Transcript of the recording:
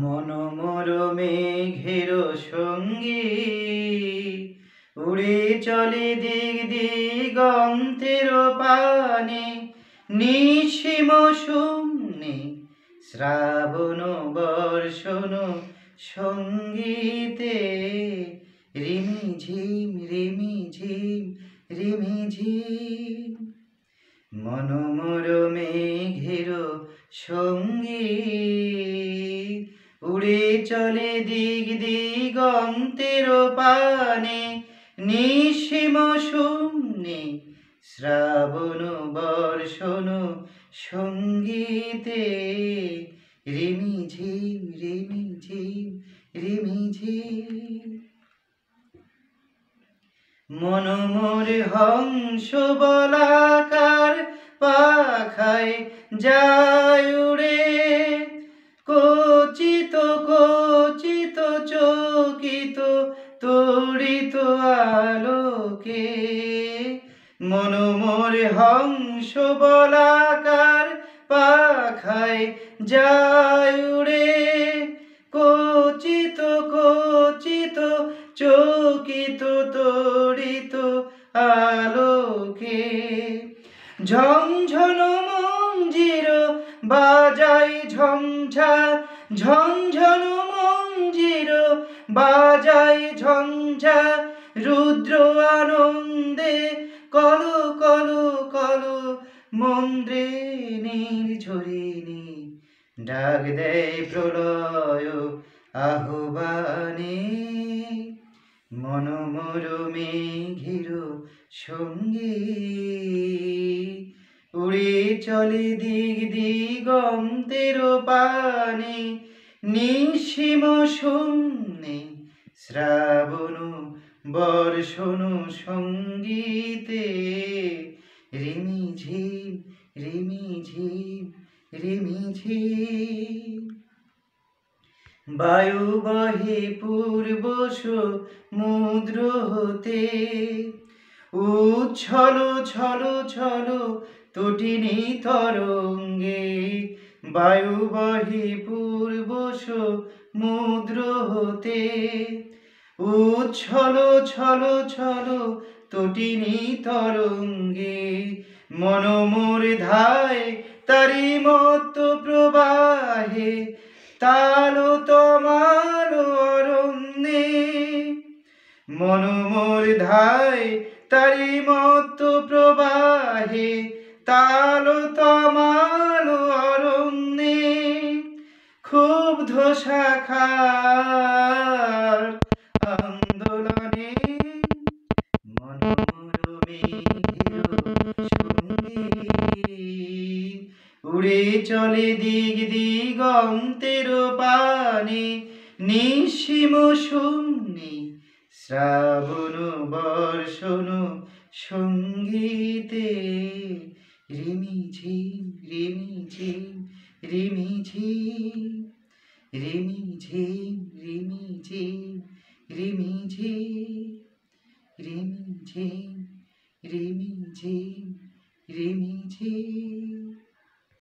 মনোমর মেঘের সঙ্গী উড়ে চলে দিগ দিগন্তের পানে, নিশিম শূন্যে শ্রাবণ বর্ষণ সঙ্গীতে রিমিঝিম রিমিঝিম রিমিঝিম। মনোমর মেঘের সঙ্গী উড়ে চলে দিগ দিগন্তের পানে, নিশিম শূন্যে শ্রাবণ বর্ষণ সঙ্গীতে রিমিঝিম রিমিঝিম রিমিঝিম। মনোমর হংস বলাকার পাখায় যায় উড়ে, কচিত কচিত চকিত তড়িত আলোকে। মনোমর হংস বলাকার পাখায় যায় উড়ে, কচিত কচিত চকিত তড়িত আলোকে। ঝনঝন মঞ্জির বাজায় ঝঞ্ঝা, ঝনঝন মঞ্জির বাজায় ঝঞ্ঝা, রুদ্র আনন্দে কলো কলো কলো মন্দ্রে নির্ঝরিণী ডাক দেয় প্রলয় আহ্বানে। মনোমর মেঘের সঙ্গী উড়ে চলে দিগ দিগন্তের পানে, নিশিম শূন্যে শ্রাবণ বর্ষণ সঙ্গীতে রিমিঝিম রিমিঝিম রিমিঝিম। বায়ু বহে পূর্ব সমুদ্র হতে, উচ্ছল ছল ছল তটিনী তরঙ্গে। বায়ু বহে পূর্ব সমুদ্র হতে, উচ্ছল ছল ছল তটিনী তরঙ্গে। মনোমর ধায় তারি মত প্রবাহে, তাল তমাল অরণ্যে। মনোমর ধায় তারি মত প্রবাহে, তাল তমাল অরণ্যে। ক্ষুব্ধ শাখার আন্দোলনে মনোমর মেঘের সঙ্গী উড়ে চলে দিগ দিগন্তের পানে, নিশিম শূন্যে শ্রাবণ বর্ষণ সঙ্গীতে রিমিঝিম রিমিঝিম রিমিঝিম রিমিঝিম রিমিঝিম রিমিঝিম রিমিঝিম রিমিঝিম রিমিঝিম।